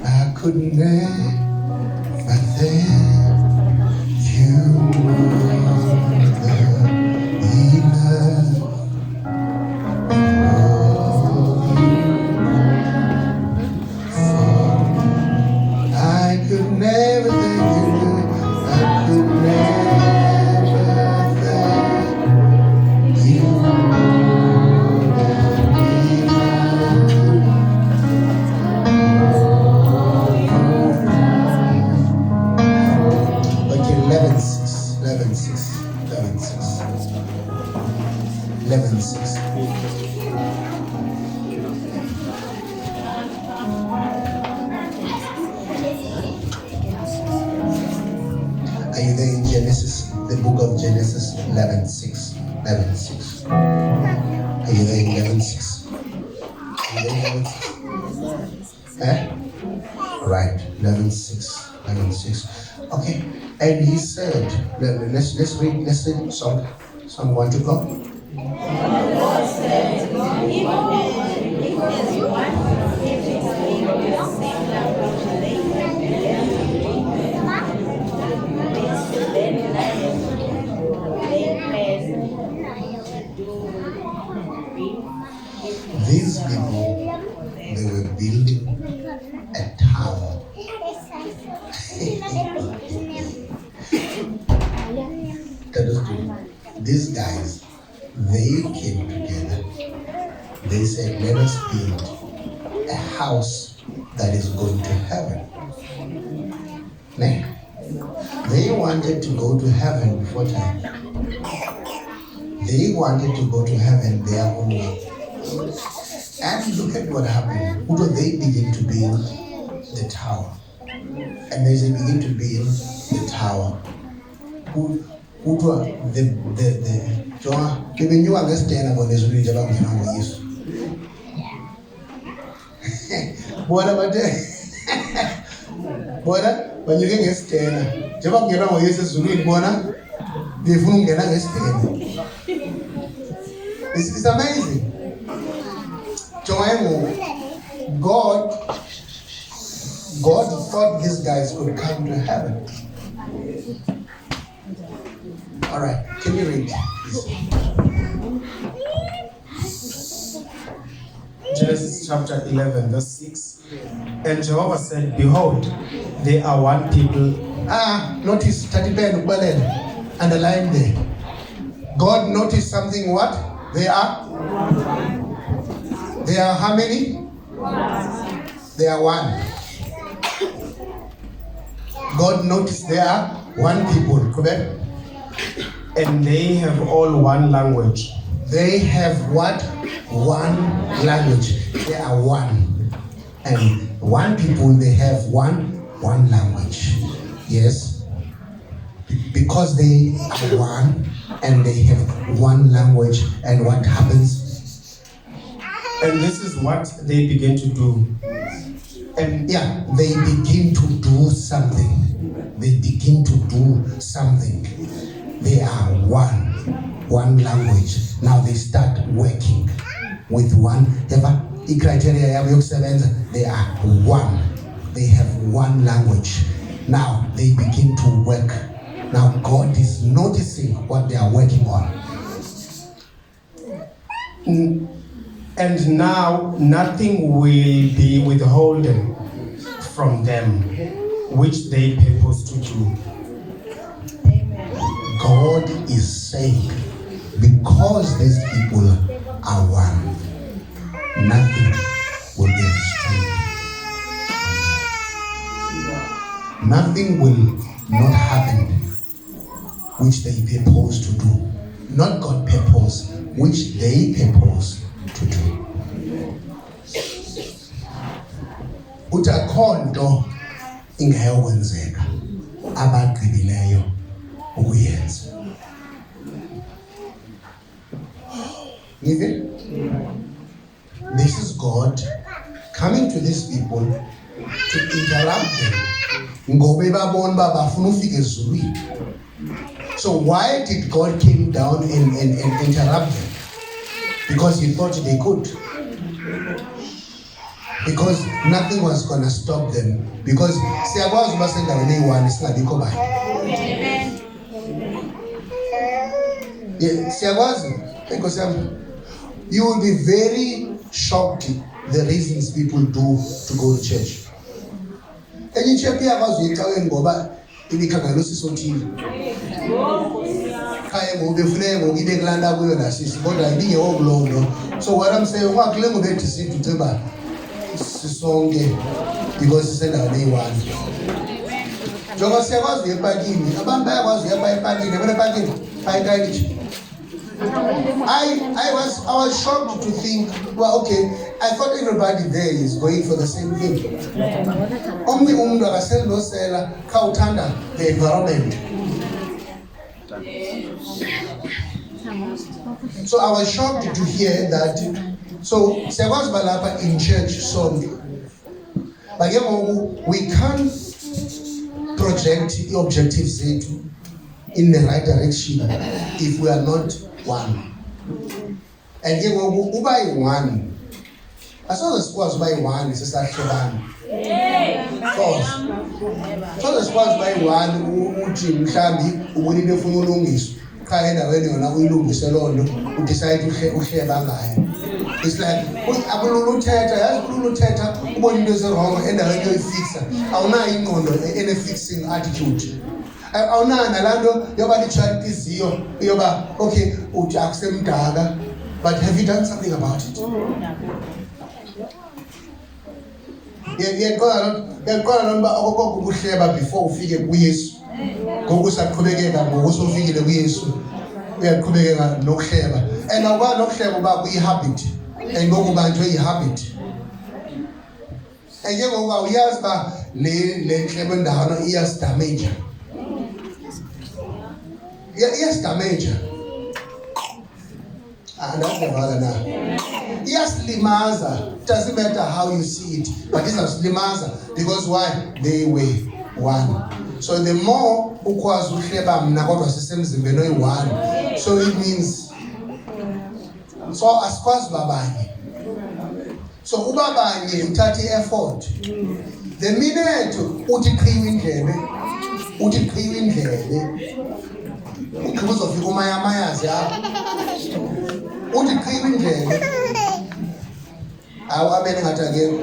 I could never thank you more than enough. I could never thank you. I could never thank you more than enough. Okay, 11:6, 11:6, 11:6, 11:6. Are you there in Genesis? The book of Genesis 11:6. 11:6. Are you there in 11:6? Are you there in 11:6? Right, 11:6. 11:6. Okay. And he said, let's read Psalm 1 to go. These people, they were building a tower. These guys, they came together. They said, let us build a house that is going to heaven. They wanted to go to heaven before time. They wanted to go to heaven their own way. And look at what happened. Who do they begin to build the tower? And as they begin to build the tower, who do the even you understand about this religion about Jesus. What about when you get stand, Java get on Jesus read bona, the phone get on stand. It's amazing. God thought these guys could come to heaven. All right, can you read, please? Genesis chapter 11, verse 6. And Jehovah said, behold, they are one people. Notice 30 underline there. God noticed something. What? They are how many? They are one. God noticed they are one people, correct? And they have all one language. They have what? One language. They are one. And one people, they have one language. Yes? Because they are one and they have one language, and what happens? And this is what they begin to do. And they begin to do something. They begin to do something. They are one language. Now they start working with one. The criteria they are one. They have one language. Now they begin to work. Now God is noticing what they are working on. And now nothing will be withholden from them, which they purpose to do. God is saying, because these people are one, nothing will be restrained. Nothing will not happen which they purpose to do. Not God purpose, which they purpose to do. Utakhonto ingayokwenzeka abagqibileyo ukuyenza. This is God coming to these people to interrupt them. Ngobe babona ba bafuna ufika ezulwini. So why did God came down and interrupt them? Because he thought they could. Because nothing was gonna stop them. Because siyakwazi uba sendaweni eyi-one singabikho bani. Yeah, siyakwazi. Enkosi yami. You will be very shocked the reasons people do to go to church. Enye ichepi iyakwazi uyixaweni ngoba ibikhangela usisi othile. Khaya ngoku befuneke ngoku ibe kulanda kuyo nasisi kodwa ibingewokulowo. So what I'm saying, ungakule ngoba edisithi uceba sisonke because sisendaweni eyi-one. Njengoba siyakwazi uya epakini, abantu bayakwazi uya epakini, yabona epakini, bayikayitshi. I was shocked to think, well, okay, I thought everybody there is going for the same thing. Omnye umuntu akaseli nosela kha uthanda the environment. So I was shocked to hear that. So siyakwazi uba lapha in church sonke. But we can't project the objectives zethu in the right direction if we are not one. And uba yi-one, asoze sikwazi uba yi-one sisahlukana. Soze sikwazi uba yi-one uthi mhlambi ubona into efuna ulungiswa. Qha endaweni yona uyilungise loo nto udecide uhleba ngayo. It's like akululuthetha, yazi kululuthetha ubona into ezirong endaweni yoyifixa. Awunayo ingqondo ene-fixing attitude. Awunayo nalaa nto yoba litshaya intliziyo yoba okay uthi akusemdaka, but have you done something about it? Yaqala loo nto okoko ukuhleba before ufike kuYesu. Ngoku usaqhubekeka ngoku usofikile kuYesu uyaqhubekeka nokuhleba. And awukwazi nokuhleba uba kuyi-habit. And ngoku banjwe yi-habit. And ngoku awuyazi uba le ntlebo endawona iyasidameja. Iyasidameja. Andazivala na. Iyasilimaza. It doesn't matter how you see it, but izasilimaza because why? They were one. So the more ukwazi uhleba mna kodwa sisemzimbeni oyi-one, so it means so asikwazi babanye. So uba banye uthatha i-effort. The minute uthi qhiwe indlebe, ugqiba uzofika umayamayazi apho. Uthi qhiwe indlebe. Awabene ngathi akekho.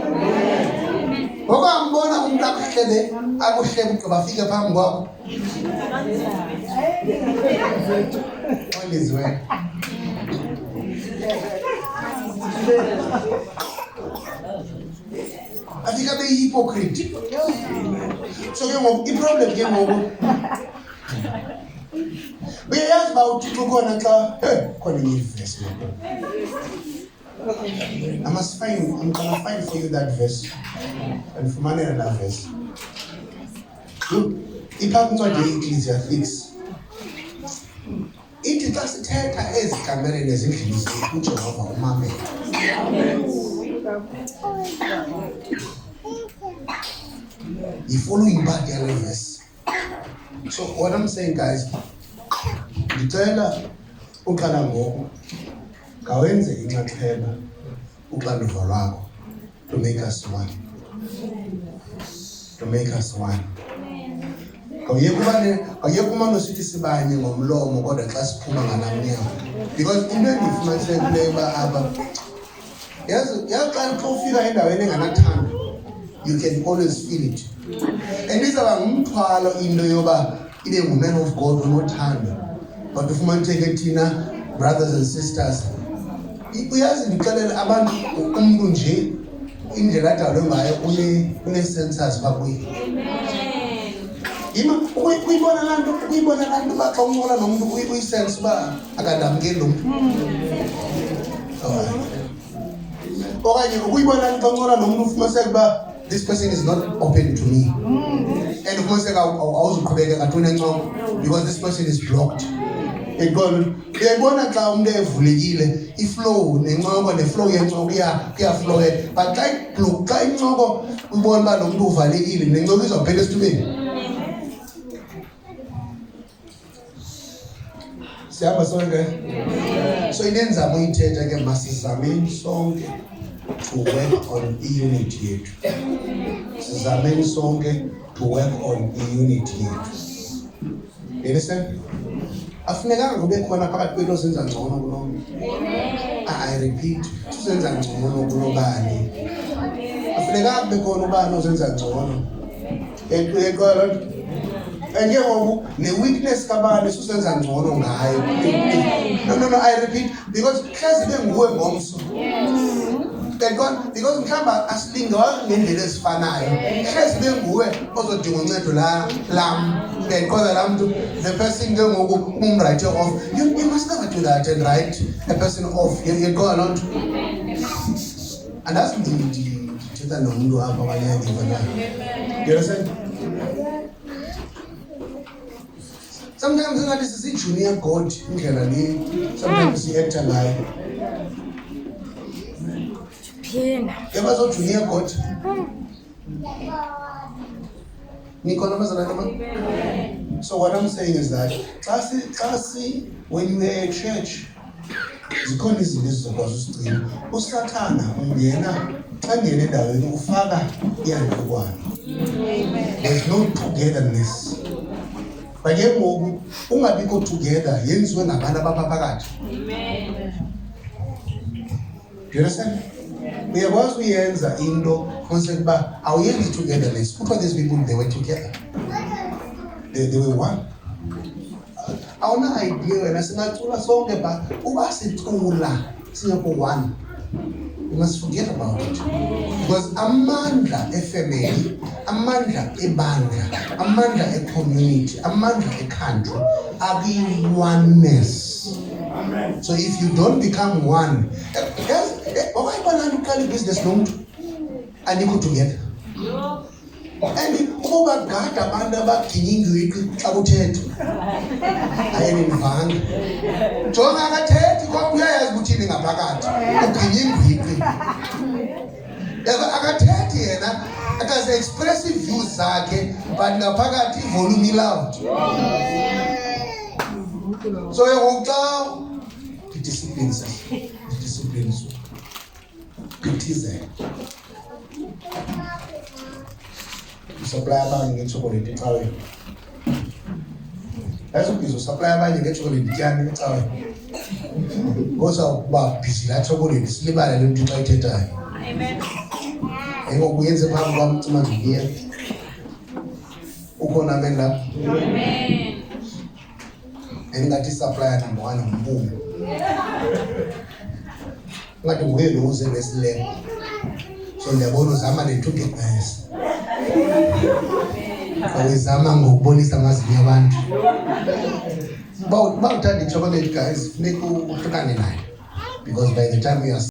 Ngoba ngibona umuntu akuhlebe ugqiba afike phambi kwakho. Olizwe. Afika beyi-hypocrite. So ke ngoku i-problem ke ngoku uyayazi uba uThixo khona xa khona enye ivesi. I'm gonna find for you that verse. And for money that verse. Ipha kwincwadi ye-Ecclesiastes. Ithi xa sithetha ezikamereni ezindlini zethu uJehova umamele. The following part of the verse. So what I'm saying, guys, ngicela uqala ngoku kawenze inxaxheba uxanduva lwakho to make us one. To make us one. Awuyeke umane sithi sibanye ngomlomo kodwa xa siphuma ngalamnyama. Because into endiyifumanisileyo uba apha yazi xa ufika endaweni enganathando, you can always feel it. And izaba ngumthwalo into yoba ibe nguman of God onothando. But ufumaniseke thina brothers and sisters, uyazi ndixelela abantu umuntu nje indlela adalwe ngayo une-sensors phaa kuye. Uyibona laa nto uba xa uncokola nomntu uyisense uba akandamkeli lo mntu. Okanye ukuyibona xa uncokola nomntu ufumaniseka uba this person is not open to me. And ufumaniseka awuzuqhubeka ngantoni encoko because this person is blocked. Uyayibona xa umntu evulekile iflow nencoko neflow yencoko iyafloweka. But xa incoko ubona uba lo mntu uvalekile nencoko izawuphela esithubeni. Siyahamba sonke. So into enzama uyithetha ke masizameni sonke to work on i-unity yethu. Sizameni sonke to work on i-unity yethu. You understand? Afunekanga kube khona phakathi kwethu osenza ngcono kunomnye. I repeat, usenza ngcono kunobani. Afunekanga kube khona ubani osenza ngcono. Enge ngoku ne-weakness kabani susenza ngcono ngayo. No, I repeat, because hlezi benguwe ngomso. Because mhlawumbe asilingwa ngendlela ezifanayo. Hlezi benguwe ozodinga uncedo lam. Because the person ke ngoku write you off. You must never do that and write a person off. You go along. And that's the nomuntu apha abanyandiva na. You understand? Sometimes ingathi sisi-junior god indlela le. Sometimes si-actor ngayo. Ever so junior god? So what I'm saying is that when you are at church, zikhona izinto ezizokwazi usigcina. Usathana ungena xa ngena endaweni ufaka iyantlukwano. There's no togetherness. Bake ngoku ungabikho together yenziwe ngabantu abaphakathi. Do you understand? Uyakwazi uyenza into concept ba awuyenzi togetherness. Put all these people, they were together. They were one. Awuna idea wena singacula sonke ba uba sicula singekho one. You must forget about it. Because amandla e-family, amandla ebandla, amandla e-community, amandla e-country are the oneness. So if you don't become one, why you call business nomuntu and you go together? And ukuba gada abantu abaginyingwiki xa kuthethwa ayenivanga jonga akathethi kodwa uyayazi ukuthini ngaphakathi uginyingwiki akathethi yena akaze expressive views zakhe but ngaphakathi ivolume loud. So ngokuxa disciplines kuthize supply abanye ngechocolate ecawe. Ayizobizo supply abanye ngechocolate tyani ecawe. Ngosa ukuba busy la chocolate silibala lento xa ithethayo. Amen. Ngokuyenze phambi kwami cima ngiya. Ukhona amen la. Amen. Engathi supplier number 1 umbumo. Ngathi nguye lo uzebesileko. So ndiyabona uzama ne-togetherness. Awuzama ngokubonisa amazinyo abantu. Bawuthanda ichocolate guys, funeka uhlukane nayo. Because by the time you are